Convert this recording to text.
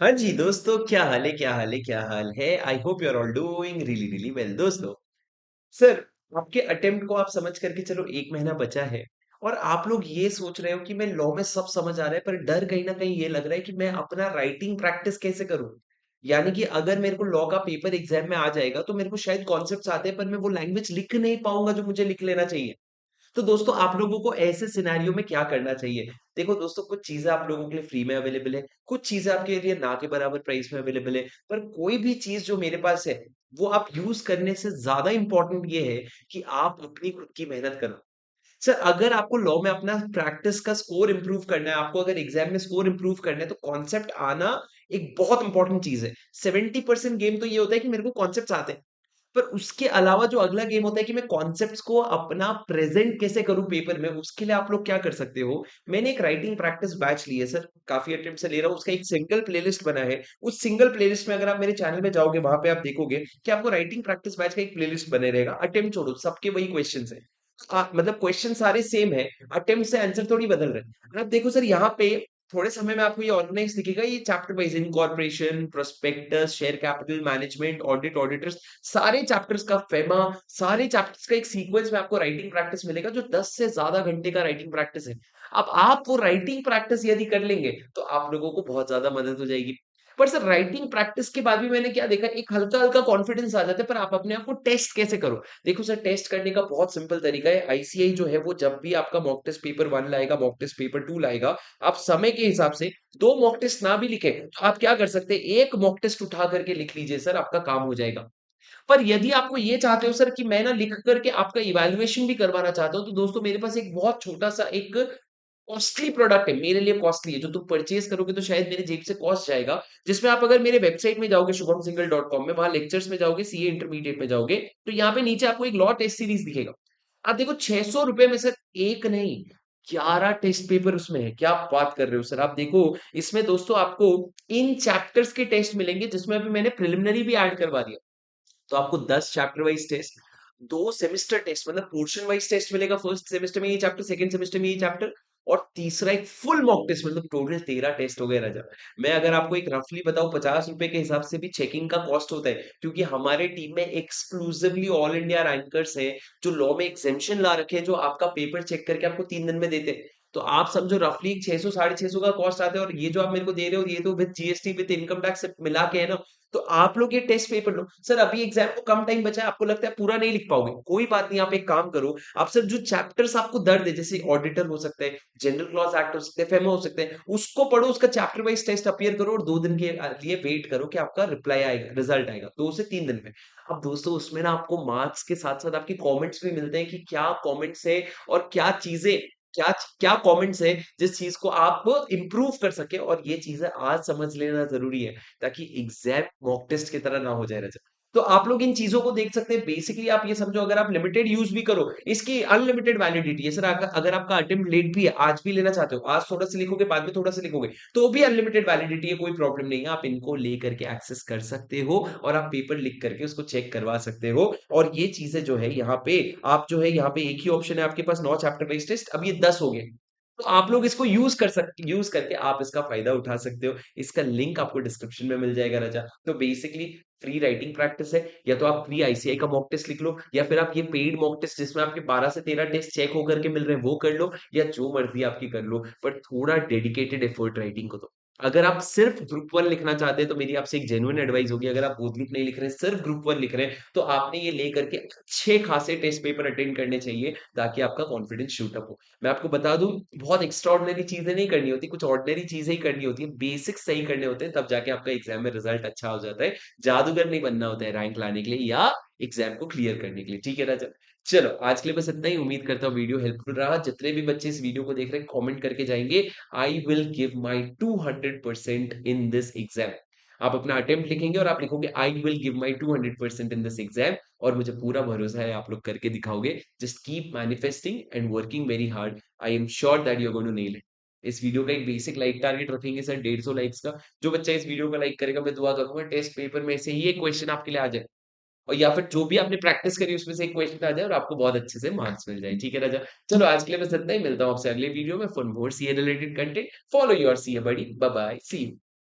हाँ जी दोस्तों, क्या हाल है क्या हाल है क्या हाल है। I hope you are all doing really really well. दोस्तों, सर, आपके अटेम्प्ट को आप समझ करके चलो 1 महीना बचा है और आप लोग ये सोच रहे हो कि मैं लॉ में सब समझ आ रहा है, पर डर कहीं न कहीं ये लग रहा है कि मैं अपना राइटिंग प्रैक्टिस कैसे करूँ? यानी कि अगर मेरे को लॉ का पेपर एग्ज़ाम में आ जाएगा तो मेरे को शायद कॉन्सेप्ट्स आते हैं, पर मैं वो लैंग्वेज लिख नहीं पाऊँगा जो मुझे लिख लेना चाहिए। तो दोस्तों, आप लोगों को ऐसे सिनेरियो में क्या करना चाहिए? देखो दोस्तों, कुछ चीज़ें आप लोगों के लिए फ्री में अवेलेबल है, कुछ चीज़ें आपके लिए ना के बराबर प्राइस में अवेलेबल है, पर कोई भी चीज़ जो मेरे पास है, वो आप यूज़ करने से ज़्यादा इम्पोर्टेंट ये है कि आप अपनी खुद की मेहनत करो। सर, अगर आपको लॉ में अपना प्रैक्टिस का स्कोर इम्प्रूव करना है, आपको अगर एग्ज़ाम में स्कोर इम्प्रूव करना है, तो कॉन्सेप्ट आना एक बहुत इम्पोर्टेंट चीज़ है। 70% गेम तो ये होता है कि मेरे को कॉन्सेप्ट्स आते हैं। पर उसके अलावा जो अगला गेम होता है कि मैं कॉन्सेप्ट्स को अपना प्रेज़ेंट कैसे करूँ पेपर में, उसके लिए आप लोग क्या कर सकते हो? मैंने एक राइटिंग प्रैक्टिस बैच ली है सर, काफ़ी अटेम्प्ट से ले रहा हूँ, उसका एक सिंगल प्लेलिस्ट बना है। उस सिंगल प्लेलिस्ट में अगर आप मेरे चैनल में जाओगे, वहाँ पे आप देखोगे कि आपको राइटिंग प्रैक्टिस बैच का एक प्लेलिस्ट बने रहेगा। अटेम्प्ट छोड़ो, सबके वही क्वेश्चन्स हैं। मतलब क्वेश्चन सारे सेम है, अटेम्प्ट से आंसर थोड़ी बदल रहे हैं। आप देखो सर, यहाँ पे थोड़े समय में आपको ये ऑर्गेनाइज दिखेगा, ये chapter wise incorporation, prospectus, share capital management, audit, auditors, सारे चैप्टर्स का फेमा, सारे चैप्टर्स का एक सीक्वेंस में आपको राइटिंग प्रैक्टिस मिलेगा, जो 10 से ज़्यादा घंटे का राइटिंग प्रैक्टिस है। अब आप वो राइटिंग प्रैक्टिस यदि कर लेंगे, तो आप लोगों को बहुत ज़्यादा मदद हो जाएगी। पर सर, राइटिंग प्रैक्टिस के बाद भी मैंने क्या देखा, एक हल्का-हल्का कॉन्फिडेंस आ जाता है, पर आप अपने आप को टेस्ट कैसे करो? देखो सर, टेस्ट करने का बहुत सिंपल तरीका है। आईसीएआई जो है, वो जब भी आपका मॉक टेस्ट पेपर 1 लाएगा, मॉक टेस्ट पेपर 2 लाएगा, आप समय के हिसाब से 2 मॉक टेस्ट ना भी लिखें, तो आप क्या कर सकते हैं, 1 मॉक टेस्ट उठा करके लिख लीजिए सर, आपका काम हो जाएगा। पर यदि आपको ये चाहते हो सर कि मैं ना लिख करके आपका इवैल्यूएशन भी करवाना चाहता हूँ, तो दोस्तों मेरे पास एक बहुत छोटा-सा एक कॉस्टली प्रोडक्ट है, मेरे लिए कॉस्टली है, जो तुम परचेज़ करोगे तो शायद मेरी जेब से कॉस्ट जाएगा, जिसमें आप अगर मेरे वेबसाइट में जाओगे shubhamsinghal.com में, वहाँ लेक्चर्स में जाओगे, सीए इंटरमीडिएट में जाओगे, तो यहाँ पे नीचे आपको एक लॉ टेस्ट सीरीज़ दिखेगा। आप देखो, ₹600 में सर 1 नहीं, 11 टेस्ट पेपर उसमें है। क्या बात कर रहे हो सर? आप देखो, इसमें दोस्तों आपको इन चैप्टर्स के टेस्ट मिलेंगे, जिसमें अभी मैंने प्रिलिमिनरी भी ऐड करवा दिया। तो आपको 10 chapter wise test, 2 semester test, मतलब पोर्शन वाइज़ टेस्ट मिलेगा। फर्स्ट सेमेस्टर में ये चैप्टर, सेकंड सेमेस्टर में ये चैप्टर, और तीसरा एक फुल मॉक टेस्ट, मतलब टोटल 13 टेस्ट हो गए राजा। मैं अगर आपको एक रफली बताऊँ, ₹50 के हिसाब से भी चेकिंग का कॉस्ट होता है, क्योंकि हमारे टीम में एक्सक्लूसिवली ऑल इंडिया रैंकर्स हैं, जो लॉ में एग्ज़ेम्पशन ला रखे हैं, जो आपका पेपर चेक करके आपको 3 दिन में देते हैं। तो आप समझो रफली 600 साढ़े 600 का कॉस्ट आता है, और ये जो आप मेरे को दे रहे हो, ये तो with GST with income tax सब मिला के है ना। तो आप लोग ये टेस्ट पेपर लो। सर, अभी एग्ज़ाम को कम टाइम बचा है, आपको लगता है पूरा नहीं लिख पाओगे, कोई बात नहीं, आप एक काम करो, आप सिर्फ जो चैप्टर्स आपको दर्द है, जैसे ऑडिटर हो सकता है, जनरल क्लॉज़ एक्ट हो सकते हैं, फेमा हो सकते हैं, उसको पढ़ो, उसका चैप्टर वाइज़ टेस्ट अपीयर करो, और 2 दिन के लिए वेट करो कि आपका रिप्लाई आएगा, रिजल्ट आएगा, 2 से 3 दिन में। अब दोस्तों, उसमें ना आपको मार्क्स के साथ-साथ आपके कमेंट्स भी मिलते हैं कि क्या कमेंट्स है, और क्या चीज़ें, क्या क्या कमेंट्स है, जिस चीज़ को आप इम्प्रूव कर सकें, और ये चीज़ें आज समझ लेना ज़रूरी है, ताकि एग्ज़ैम मॉक टेस्ट की तरह ना हो जाए राजा। तो आप लोग इन चीज़ों को देख सकते हैं। बेसिकली आप ये समझो, अगर आप लिमिटेड यूज़ भी करो, इसकी अनलिमिटेड वैलिडिटी है। सर, अगर आपका अटेम्प्ट लेट भी है, आज भी लेना चाहते हो, आज थोड़ा-सा लिखोगे, बाद में थोड़ा-सा लिखोगे, तो भी अनलिमिटेड वैलिडिटी है, कोई प्रॉब्लम नहीं है। आप इनको लेकर के एक्सेस कर सकते हो, और आप पेपर लिख करके उसको चेक करवा सकते हो। और ये चीज़ें जो है यहाँ पे, आप जो है यहाँ पे एक ही ऑप्शन है आपके पास, 9 चैप्टर बेस्ड टेस्ट, अब ये 10 हो गए। तो आप लोग इसको यूज़ करके आप इसका फ़ायदा उठा सकते हो। इसका लिंक आपको डिस्क्रिप्शन में मिल जाएगा राजा। तो बेसिकली फ्री राइटिंग प्रैक्टिस है, या तो आप फ्री आईसीएआई का मॉक टेस्ट लिख लो, या फिर आप ये पेड मॉक टेस्ट जिसमें आपके 12 से 13 टेस्ट चेक होकर के मिल रहे हैं, वो कर लो, या जो मर्ज़ी आपकी कर लो, पर थोड़ा डेडिकेटेड एफर्ट राइटिंग को दो। अगर आप सिर्फ ग्रुप 1 लिखना चाहते हैं, तो मेरी आपसे एक जेन्युइन एडवाइस होगी, अगर आप बोधगीत नहीं लिख रहे हैं, सिर्फ ग्रुप 1 लिख रहे हैं, तो आपने ये लेकर के अच्छे खासे टेस्ट पेपर अटेंड करने चाहिए, ताकि आपका कॉन्फिडेंस शूट अप हो। मैं आपको बता दूँ, बहुत एक्स्ट्राऑर्डिनरी चीज़ें नहीं करनी होती, कुछ ऑर्डिनरी चीज़ें ही करनी होती हैं, बेसिक्स सही करने होते हैं, तब जाके आपका एग्ज़ाम में रिज़ल्ट अच्छा हो जाता है। जादूगर नहीं बनना होता है रैंक लाने के लिए, या एग्ज़ाम को क्लियर करने के लिए, ठीक है राजा? चलो, आज के लिए बस इतना ही। उम्मीद करता हूँ वीडियो हेल्पफुल रहा। जितने भी बच्चे इस वीडियो को देख रहे हैं, कमेंट करके जाएँगे, I will give my 200% in this exam. आप अपना अटेम्प्ट लिखेंगे, और आप लिखोगे, I will give my 200% in this exam, और मुझे पूरा भरोसा है आप लोग करके दिखाओगे। Just keep manifesting and working very hard. I am sure that you are going to nail it. इस वीडियो का एक बेसिक लाइक टारगेट रखेंगे सर, 150 लाइक्स का। जो बच्चा इस वीडियो को लाइक करेगा, मैं दुआ करूँगा टेस्ट पेपर में से ही एक क्वेश्चन आपके लिए आ जाए, और या फिर जो भी आपने प्रैक्टिस करी उसमें से एक क्वेश्चन आ जाए, और आपको बहुत अच्छे से मार्क्स मिल जाए। ठीक है राजा? चलो, आज के लिए बस इतना ही। मिलता हूँ आपसे अगले वीडियो में for more CA related content. Follow your CA buddy. Bye bye. See you.